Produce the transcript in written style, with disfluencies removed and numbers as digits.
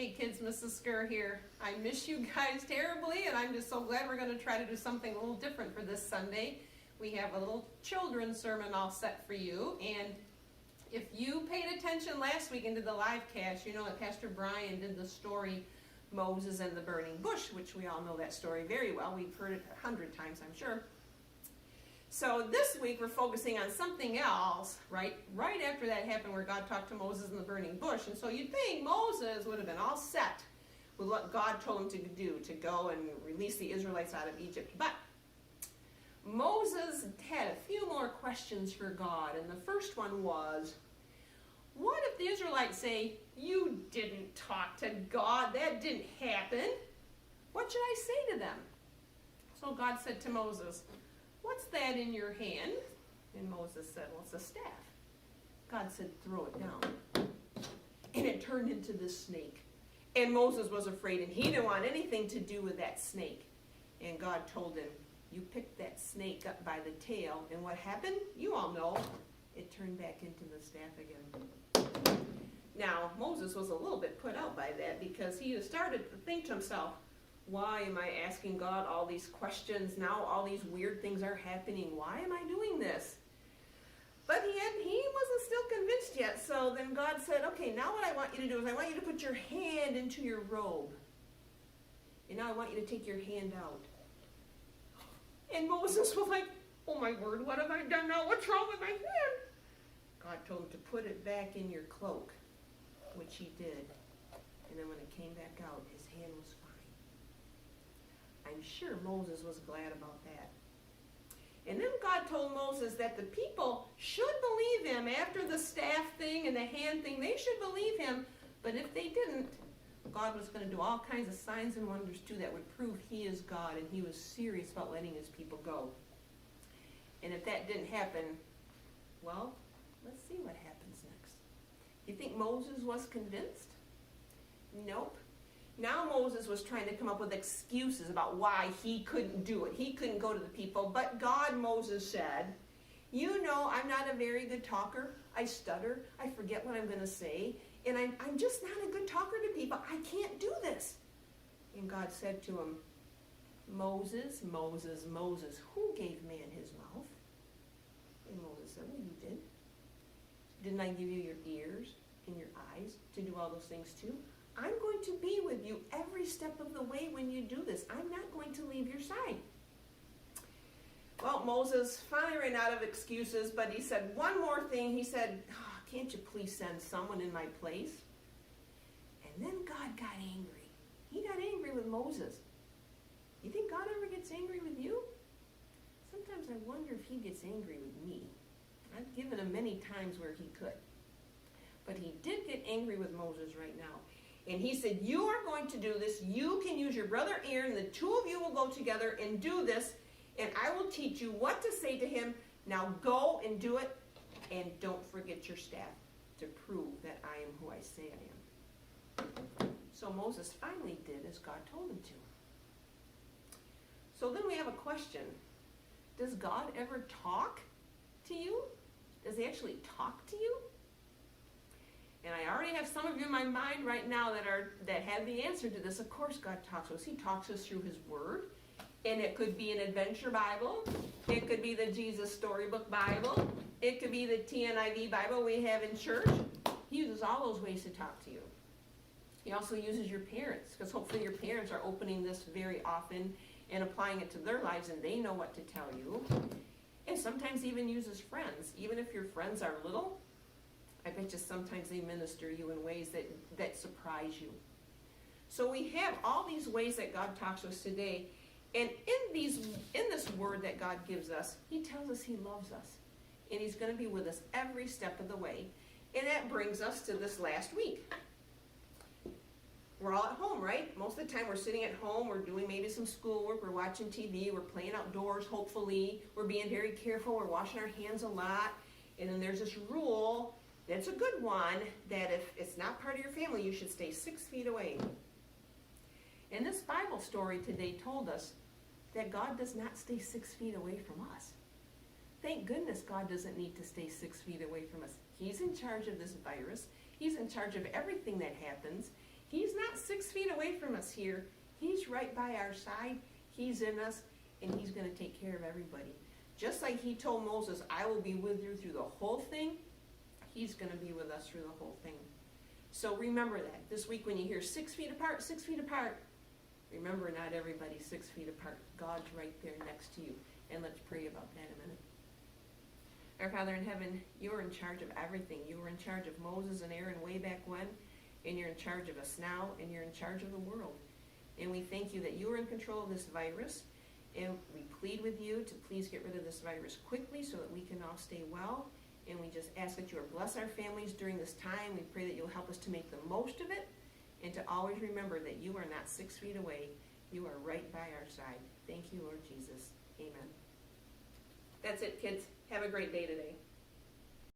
Hey kids, Mrs. Skur here. I miss you guys terribly, and I'm just so glad we're going to try to do something a little different for this Sunday. We have a little children's sermon all set for you, and if you paid attention last week into the live cast, you know that Pastor Brian did the story Moses and the Burning Bush, which we all know that story very well. We've heard it 100 times, I'm sure. So this week we're focusing on something else, right after that happened where God talked to Moses in the burning bush. And so you'd think Moses would have been all set with what God told him to do, to go and release the Israelites out of Egypt. But Moses had a few more questions for God. And the first one was, what if the Israelites say, you didn't talk to God, that didn't happen? What should I say to them? So God said to Moses, what's that in your hand? And Moses said, well, it's a staff. God said, throw it down. And it turned into this snake. And Moses was afraid, and he didn't want anything to do with that snake. And God told him, you picked that snake up by the tail, and what happened? You all know. It turned back into the staff again. Now, Moses was a little bit put out by that because he started to think to himself, why am I asking God all these questions? Now all these weird things are happening. Why am I doing this? But he wasn't still convinced yet. So then God said, okay, now what I want you to do is I want you to put your hand into your robe. And now I want you to take your hand out. And Moses was like, oh my word, what have I done now? What's wrong with my hand? God told him to put it back in your cloak, which he did. And then when it came back out, his hand was fine. I'm sure Moses was glad about that. And then God told Moses that the people should believe him after the staff thing and the hand thing. They should believe him. But if they didn't, God was going to do all kinds of signs and wonders too that would prove he is God, and he was serious about letting his people go. And if that didn't happen, well, let's see what happens next. You think Moses was convinced? Nope. Now Moses was trying to come up with excuses about why he couldn't do it. He couldn't go to the people. But God, Moses said, you know I'm not a very good talker. I stutter. I forget what I'm going to say. And I'm just not a good talker to people. I can't do this. And God said to him, Moses, Moses, Moses, who gave man his mouth? And Moses said, well, you did. Didn't I give you your ears and your eyes to do all those things too? I'm going to be with you every step of the way when you do this. I'm not going to leave your side. Well, Moses finally ran out of excuses, but he said one more thing. He said, oh, can't you please send someone in my place? And then God got angry. He got angry with Moses. You think God ever gets angry with you? Sometimes I wonder if he gets angry with me. I've given him many times where he could. But he did get angry with Moses right now. And he said, you are going to do this. You can use your brother Aaron. The two of you will go together and do this. And I will teach you what to say to him. Now go and do it. And don't forget your staff to prove that I am who I say I am. So Moses finally did as God told him to. So then we have a question. Does God ever talk to you? Does he actually talk to you? And I already have some of you in my mind right now that have the answer to this. Of course God talks to us. He talks to us through his word. And it could be an adventure Bible. It could be the Jesus Storybook Bible. It could be the TNIV Bible we have in church. He uses all those ways to talk to you. He also uses your parents, because hopefully your parents are opening this very often and applying it to their lives, and they know what to tell you. And sometimes even uses friends. Even if your friends are little, I bet you sometimes they minister you in ways that surprise you. So we have all these ways that God talks to us today. And in this word that God gives us, he tells us he loves us. And he's going to be with us every step of the way. And that brings us to this last week. We're all at home, right? Most of the time we're sitting at home. We're doing maybe some schoolwork. We're watching TV. We're playing outdoors, hopefully. We're being very careful. We're washing our hands a lot. And then there's this rule. That's a good one, that if it's not part of your family, you should stay 6 feet away. And this Bible story today told us that God does not stay 6 feet away from us. Thank goodness God doesn't need to stay 6 feet away from us. He's in charge of this virus. He's in charge of everything that happens. He's not 6 feet away from us here. He's right by our side. He's in us, and he's going to take care of everybody. Just like he told Moses, I will be with you through the whole thing, he's going to be with us through the whole thing. So remember that. This week when you hear 6 feet apart, 6 feet apart, remember not everybody's 6 feet apart. God's right there next to you. And let's pray about that a minute. Our Father in heaven, you are in charge of everything. You were in charge of Moses and Aaron way back when, and you're in charge of us now, and you're in charge of the world. And we thank you that you are in control of this virus, and we plead with you to please get rid of this virus quickly so that we can all stay well. And we just ask that you will bless our families during this time. We pray that you'll help us to make the most of it, and to always remember that you are not 6 feet away. You are right by our side. Thank you, Lord Jesus. Amen. That's it, kids. Have a great day today.